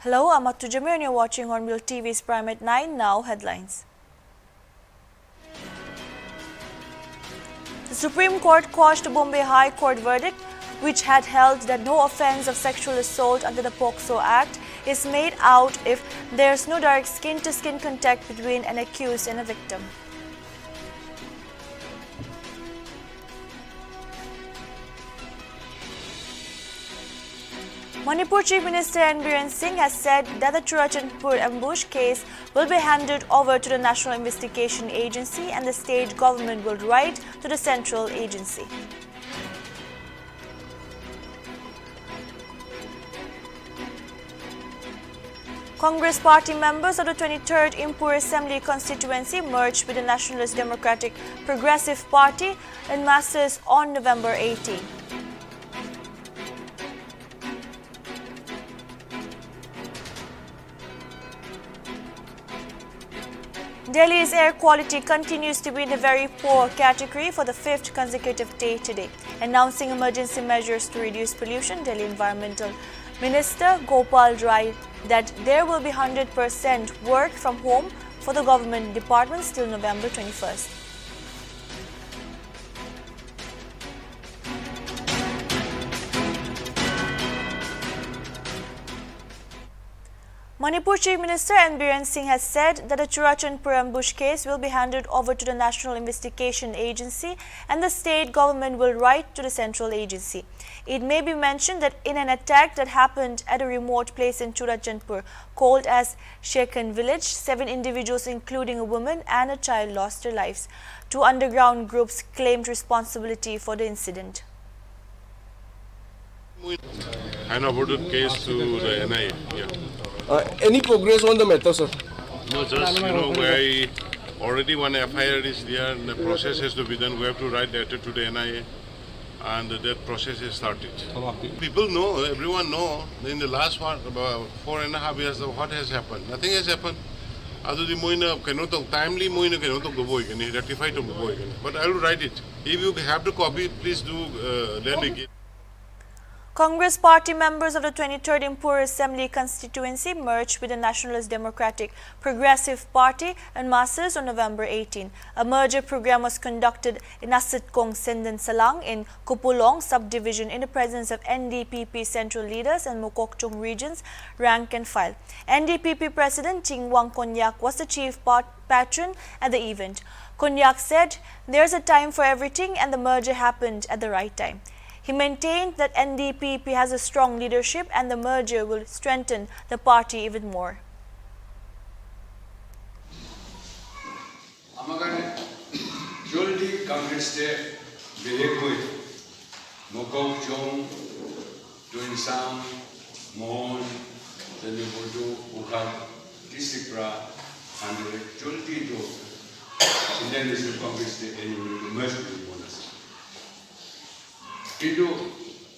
Hello, I'm Atujamir and you're watching Hornbill TV's Prime at 9. Now, headlines. The Supreme Court quashed a Bombay High Court verdict which had held that no offence of sexual assault under the POSCO Act is made out if there's no direct skin-to-skin contact between an accused and a victim. Manipur Chief Minister N. Biren Singh has said that the Churachandpur ambush case will be handed over to the National Investigation Agency and the state government will write to the central agency. Congress party members of the 23rd Impur Assembly constituency merged with the Nationalist Democratic Progressive Party in masses on November 18. Delhi's air quality continues to be in a very poor category for the fifth consecutive day today. Announcing emergency measures to reduce pollution, Delhi Environmental Minister Gopal Rai that there will be 100% work from home for the government departments till November 21st. Manipur Chief Minister N. Biren Singh has said that the Churachandpur ambush case will be handed over to the National Investigation Agency and the state government will write to the central agency. It may be mentioned that in an attack that happened at a remote place in Churachandpur called as Shekan village, 7 individuals including a woman and a child lost their lives. 2 underground groups claimed responsibility for the incident. I know about the case to the NIA. Yeah. Any progress on the matter, sir? No, just, where already one FIR is there and the process has to be done. We have to write letter to the NIA and that process has started. People know, everyone know, in the last about 4.5 years of what has happened. Nothing has happened. Other than timely rectify to but I will write it. If you have to copy, please do lend it. Congress party members of the 23rd Impur Assembly constituency merged with the Nationalist Democratic Progressive Party in masses on November 18. A merger program was conducted in Asitkong Sendan Salang in Kupulong subdivision in the presence of NDPP central leaders and Mokokchung region's rank and file. NDPP President Tingwang Konyak was the chief patron at the event. Konyak said, "There's a time for everything and the merger happened at the right time." He maintained that NDPP has a strong leadership and the merger will strengthen the party even more. Mokokchung, Tuinsang, Mohon, Ukhat, Tisipra, and the Jolti to Indian National Congress and merge with Itu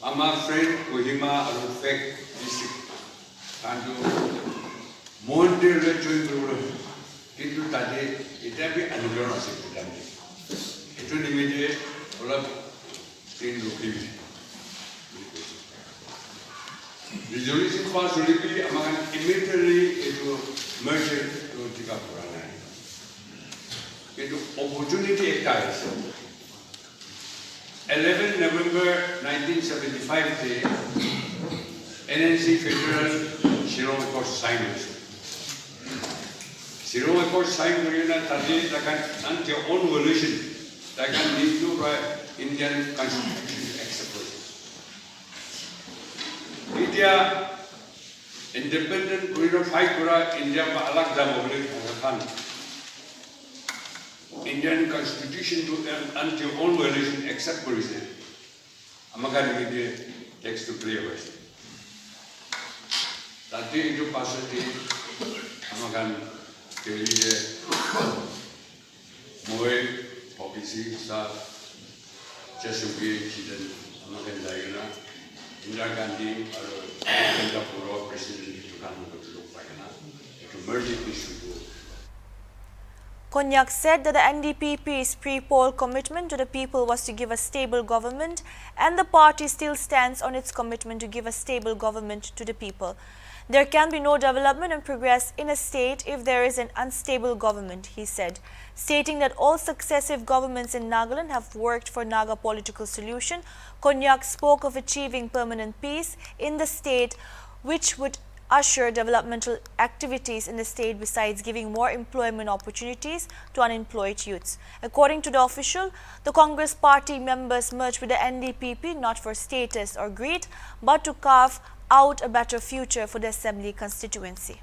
ama friend Kohima Arufek district kandu monte rejoin guru itu tadi itu abi anugerah masih tadi itu dimana olah tin lukis resolution pass oleh amakan immediately itu merger itu tiga bulan itu opportunity ekta 11 November 1975 day, NNC Federal Shillong Accord signed. Shillong Accord signed na tadi takkan nanti on evolution takkan itu Indian Constitution accepted. India independent kurido fight kura India ma alag jam boleh kan. Indian Constitution to until all violation except police. Amakan ini text to clear version. Tadi itu pasal di amakan kerja mulai ofisi sa Jesuki dan amakan daerah Indira Gandhi atau Indira Puro presiden itu kan betul payahna itu merge issue. Konyak said that the NDPP's pre-poll commitment to the people was to give a stable government and the party still stands on its commitment to give a stable government to the people. There can be no development and progress in a state if there is an unstable government, he said, stating that all successive governments in Nagaland have worked for Naga political solution. Konyak spoke of achieving permanent peace in the state, which would usher developmental activities in the state besides giving more employment opportunities to unemployed youths. According to the official, the Congress party members merged with the NDPP not for status or greed, but to carve out a better future for the assembly constituency.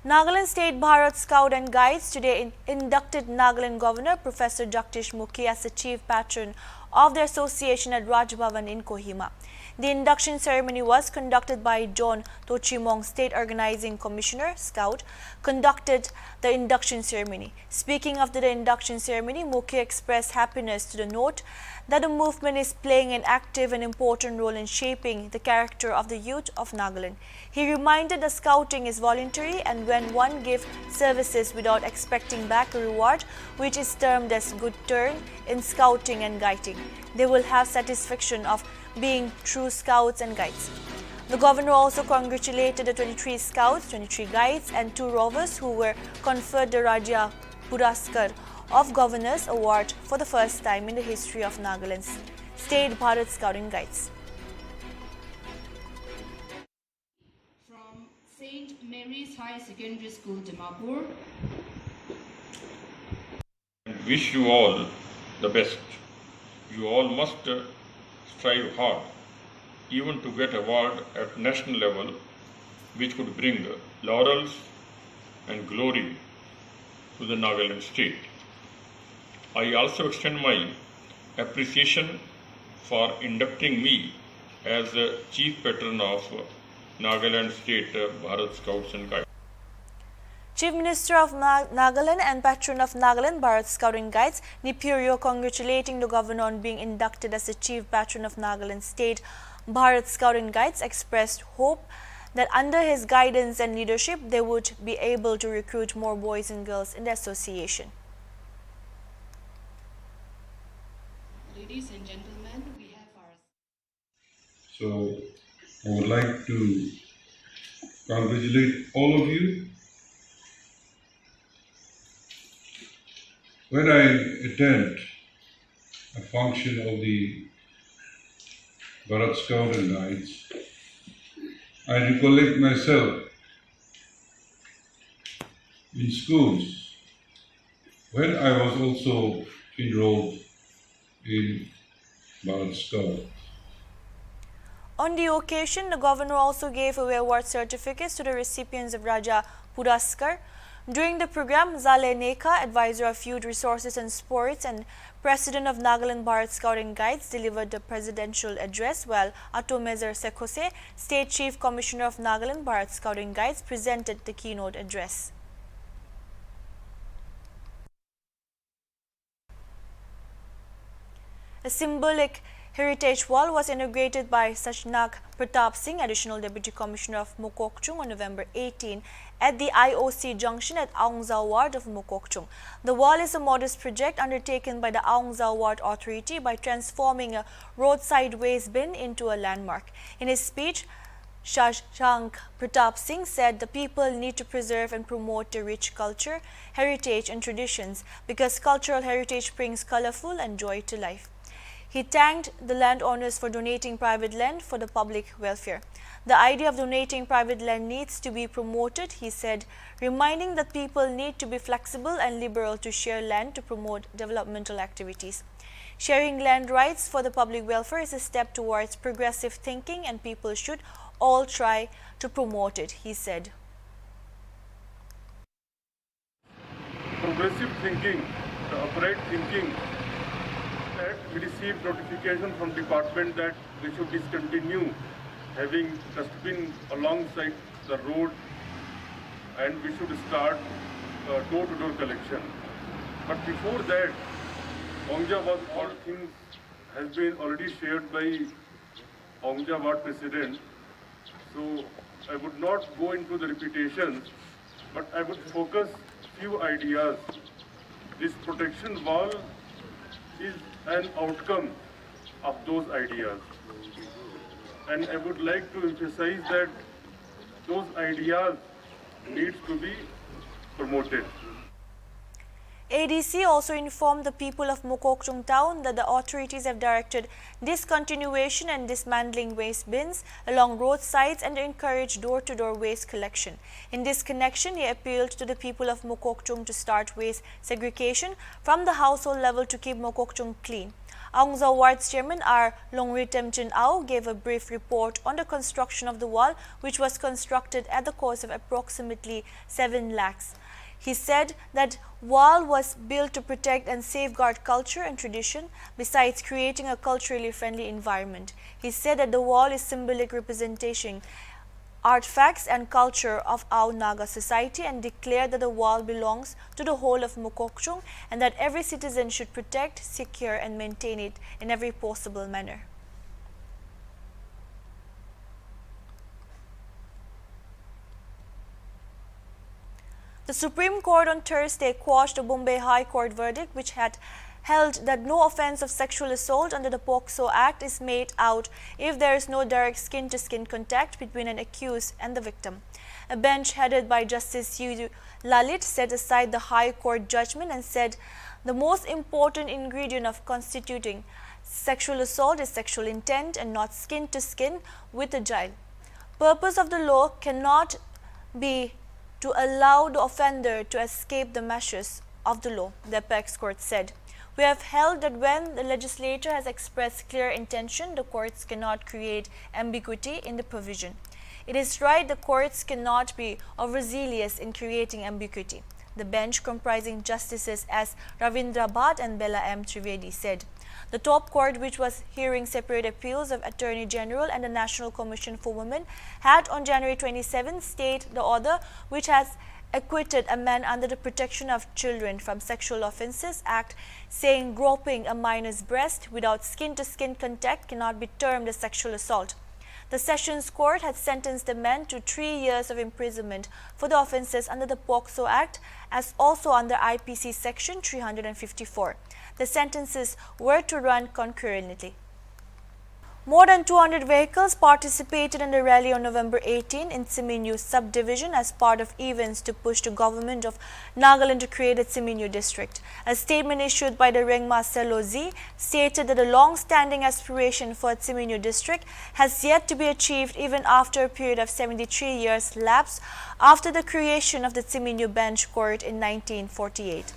Nagaland State Bharat Scout and Guides today inducted Nagaland Governor Professor Jagdish Mukhi as the chief patron of the association at Raj Bhavan in Kohima. The induction ceremony was conducted by John Tochimong, State Organizing Commissioner, Scout, conducted the induction ceremony. Speaking after the induction ceremony, Mukhi expressed happiness to the note that the movement is playing an active and important role in shaping the character of the youth of Nagaland. He reminded that scouting is voluntary and when one gives services without expecting back a reward, which is termed as good turn in scouting and guiding, they will have satisfaction of being true scouts and guides. The governor also congratulated the 23 scouts, 23 guides and 2 rovers who were conferred the Rajya Puraskar of Governors Award for the first time in the history of Nagaland's State Bharat Scouting Guides. From St. Mary's High Secondary School, Dimapur. Wish you all the best. You all must strive hard, even to get award at national level, which could bring laurels and glory to the Nagaland state. I also extend my appreciation for inducting me as the chief patron of Nagaland State Bharat Scouts and Guides. Chief Minister of Nagaland and patron of Nagaland Bharat Scouting Guides, Nipurio, congratulating the governor on being inducted as the chief patron of Nagaland State Bharat Scouting Guides, expressed hope that under his guidance and leadership, they would be able to recruit more boys and girls in the association. Ladies and gentlemen, we have our... So, I would like to congratulate all of you. When I attend a function of the Bharat Scout and Guides, I recollect myself in schools when I was also enrolled in Bharat Scout. On the occasion, the governor also gave away award certificates to the recipients of Raja Puraskar. During the program, Zale Neka, advisor of Youth Resources and Sports and president of Nagaland Bharat Scouting Guides, delivered the presidential address, while Atomezer Sekhose, State Chief Commissioner of Nagaland Bharat Scouting Guides, presented the keynote address. A symbolic heritage wall was inaugurated by Sachnak Pratap Singh, Additional Deputy Commissioner of Mokokchung, on November 18 at the IOC junction at Aungza ward of Mokokchung. The wall is a modest project undertaken by the Aungza ward authority by transforming a roadside waste bin into a landmark. In his speech, Sachnak Pratap Singh said the people need to preserve and promote their rich culture, heritage and traditions because cultural heritage brings colorful and joy to life. He thanked the landowners for donating private land for the public welfare. The idea of donating private land needs to be promoted, he said, reminding that people need to be flexible and liberal to share land to promote developmental activities. Sharing land rights for the public welfare is a step towards progressive thinking and people should all try to promote it, he said. Progressive thinking, the upright thinking, that we received notification from department that they should discontinue having dustbin alongside the road and we should start door-to-door collection. But before that, Aungza Ward, all things has been already shared by Aungza Ward President. So I would not go into the repetitions, but I would focus few ideas. This protection wall is an outcome of those ideas. And I would like to emphasize that those ideas need to be promoted. ADC also informed the people of Mokokchung town that the authorities have directed discontinuation and dismantling waste bins along roadsides and encourage door-to-door waste collection. In this connection, he appealed to the people of Mokokchung to start waste segregation from the household level to keep Mokokchung clean. Aungza Ward's chairman R. Longritem Chin Au gave a brief report on the construction of the wall, which was constructed at the cost of approximately 7 lakhs. He said that wall was built to protect and safeguard culture and tradition, besides creating a culturally friendly environment. He said that the wall is symbolic representation artifacts and culture of our Naga society and declared that the wall belongs to the whole of Mokokchung and that every citizen should protect, secure and maintain it in every possible manner. The Supreme Court on Thursday quashed a Bombay High Court verdict which had held that no offence of sexual assault under the POSCO Act is made out if there is no direct skin-to-skin contact between an accused and the victim. A bench headed by Justice U. Lalit set aside the High Court judgment and said the most important ingredient of constituting sexual assault is sexual intent and not skin-to-skin with a child. Purpose of the law cannot be to allow the offender to escape the meshes of the law, the apex court said. We have held that when the legislature has expressed clear intention, the courts cannot create ambiguity in the provision. It is right the courts cannot be overzealous in creating ambiguity. The bench, comprising Justices S. Ravindra Bhatt and Bella M. Trivedi, said. The top court, which was hearing separate appeals of Attorney General and the National Commission for Women, had on January 27 stayed the order which has acquitted a man under the Protection of Children from Sexual Offences Act, saying groping a minor's breast without skin-to-skin contact cannot be termed a sexual assault. The Sessions Court had sentenced the man to 3 years of imprisonment for the offences under the POSCO Act, as also under IPC Section 354. The sentences were to run concurrently. More than 200 vehicles participated in the rally on November 18 in Tseminyu subdivision as part of events to push the government of Nagaland to create a Tseminyu district. A statement issued by the Rengma Selozi stated that the long-standing aspiration for a Tseminyu district has yet to be achieved even after a period of 73 years lapsed after the creation of the Tseminyu Bench Court in 1948.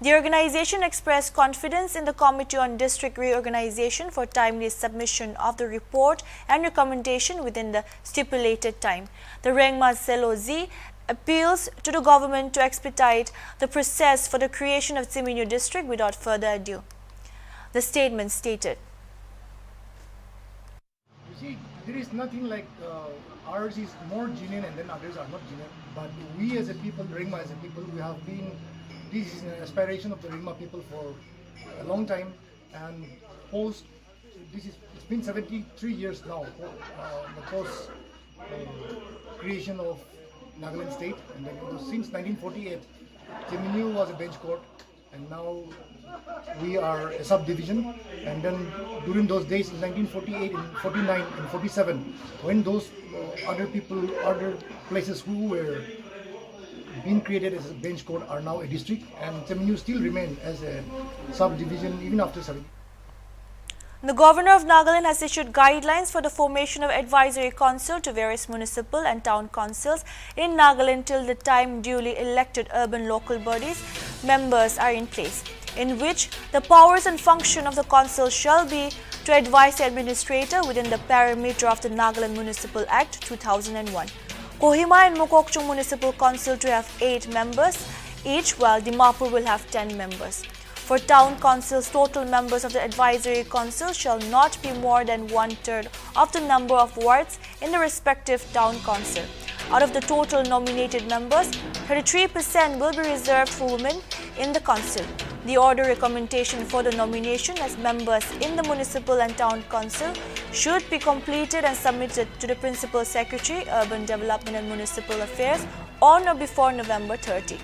The organization expressed confidence in the Committee on District Reorganization for timely submission of the report and recommendation within the stipulated time. The Rengma Selozi appeals to the government to expedite the process for the creation of Tseminyu district without further ado. The statement stated. You see, there is nothing like ours is more genuine and then others are not genuine. But we as a people, Rengma as a people, we have been. This is an aspiration of the Rengma people for a long time, and it's been 73 years now, the post creation of Nagaland state, and then since 1948, Tseminyu was a bench court, and now we are a subdivision. And then during those days in 1948, in 49, and 47, when those other places who were being created as a bench court are now a district, and Tseminyu still remain as a subdivision even after 70. The Governor of Nagaland has issued guidelines for the formation of advisory council to various municipal and town councils in Nagaland till the time duly elected urban local bodies members are in place, in which the powers and function of the council shall be to advise the administrator within the parameter of the Nagaland Municipal Act 2001. Kohima and Mokokchung Municipal Council to have 8 members each, while Dimapur will have 10 members. For town councils, total members of the advisory council shall not be more than 1/3 of the number of wards in the respective town council. Out of the total nominated members, 33% will be reserved for women in the council. The order recommendation for the nomination as members in the municipal and town council should be completed and submitted to the Principal Secretary, Urban Development and Municipal Affairs on or before November 30.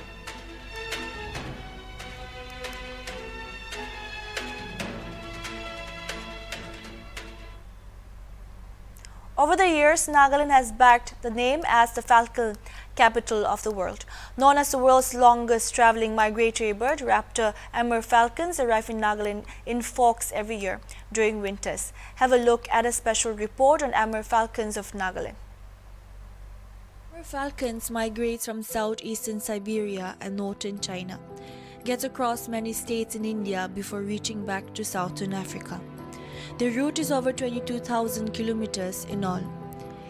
Over the years, Nagaland has backed the name as the falcon capital of the world. Known as the world's longest traveling migratory bird, raptor Amur falcons arrive in Nagaland in flocks every year during winters. Have a look at a special report on Amur falcons of Nagaland. Amur falcons migrates from southeastern Siberia and northern China, gets across many states in India before reaching back to southern Africa. The route is over 22,000 kilometers in all.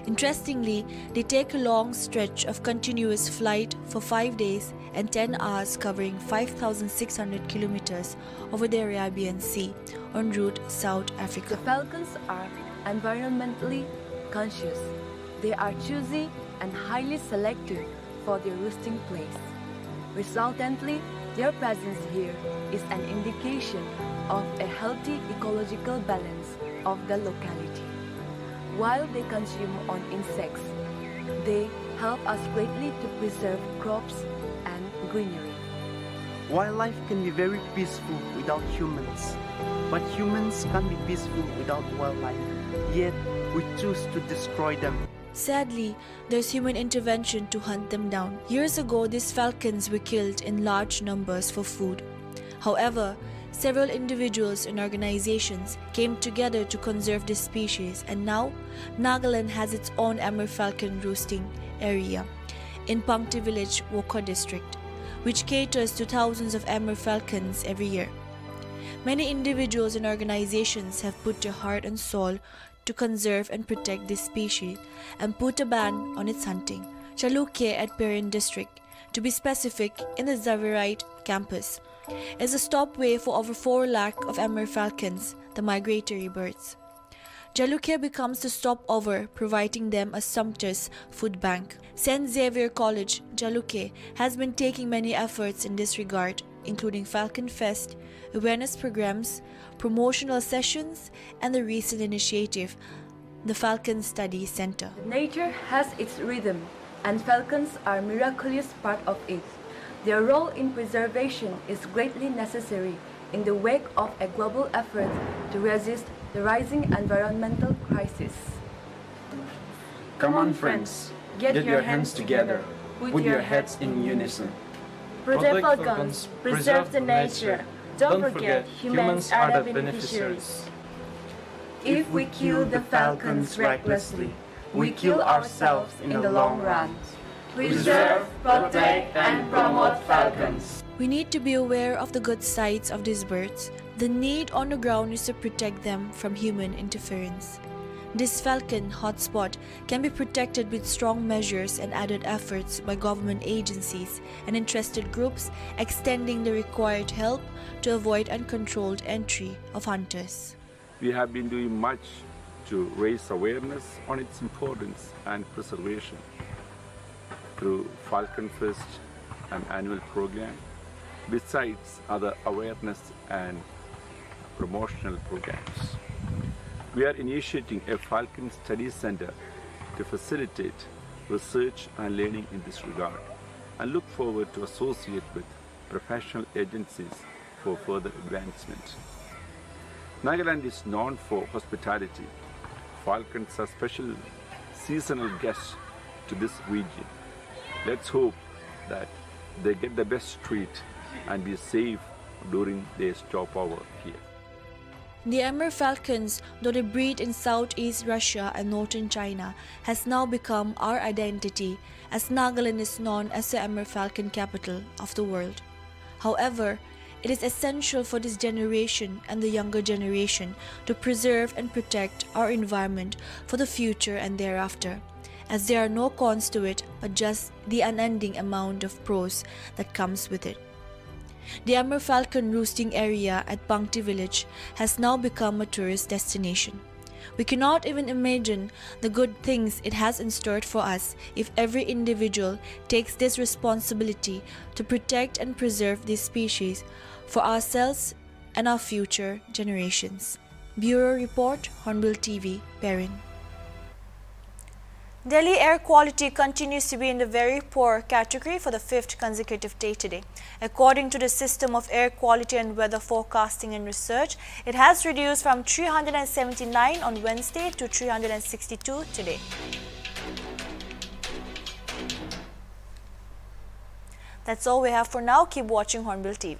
Interestingly, they take a long stretch of continuous flight for 5 days and 10 hours covering 5,600 kilometers over the Arabian Sea en route South Africa. The falcons are environmentally conscious. They are choosy and highly selective for their roosting place. Resultantly, their presence here is an indication of a healthy ecological balance of the locality. While they consume on insects, they help us greatly to preserve crops and greenery. Wildlife can be very peaceful without humans, but humans can't be peaceful without wildlife, yet we choose to destroy them. Sadly, there's human intervention to hunt them down. Years ago, these falcons were killed in large numbers for food. However, several individuals and organizations came together to conserve this species, and now Nagaland has its own Amur falcon roosting area in Pangti village, Wokha district, which caters to thousands of Amur falcons every year. Many individuals and organizations have put their heart and soul to conserve and protect this species and put a ban on its hunting. Chalukya at Perin district, to be specific, in the Zavirite campus, is a stopway for over 4 lakh of Amur falcons, the migratory birds. Chalukya becomes the stopover, providing them a sumptuous food bank. St. Xavier College, Chalukya, has been taking many efforts in this regard, including Falcon Fest, awareness programs, promotional sessions, and the recent initiative, the Falcon Study Center. Nature has its rhythm, and falcons are a miraculous part of it. Their role in preservation is greatly necessary in the wake of a global effort to resist the rising environmental crisis. Come on, friends, get your hands together, put your heads in unison. Protect falcons, preserve the nature. Don't forget, humans are the beneficiaries. If we kill the falcons recklessly, we kill ourselves in the long run. Preserve, protect, and promote falcons. We need to be aware of the good sides of these birds. The need on the ground is to protect them from human interference. This falcon hotspot can be protected with strong measures and added efforts by government agencies and interested groups extending the required help to avoid uncontrolled entry of hunters. We have been doing much to raise awareness on its importance and preservation through Falcon Fest, an annual program, besides other awareness and promotional programs. We are initiating a Falcon Study Center to facilitate research and learning in this regard, and look forward to associate with professional agencies for further advancement. Nagaland is known for hospitality. Falcons are special seasonal guests to this region. Let's hope that they get the best treat and be safe during their stopover here. The Amur falcons, though they breed in southeast Russia and northern China, has now become our identity, as Nagaland is known as the Amur falcon capital of the world. However, it is essential for this generation and the younger generation to preserve and protect our environment for the future and thereafter, as there are no cons to it but just the unending amount of pros that comes with it. The Amur falcon roosting area at Pangti village has now become a tourist destination. We cannot even imagine the good things it has in store for us if every individual takes this responsibility to protect and preserve this species for ourselves and our future generations. Bureau Report, HornbillTV, Perin. Delhi air quality continues to be in the very poor category for the 5th consecutive day today. According to the System of Air Quality and Weather Forecasting and Research, it has reduced from 379 on Wednesday to 362 today. That's all we have for now. Keep watching Hornbill TV.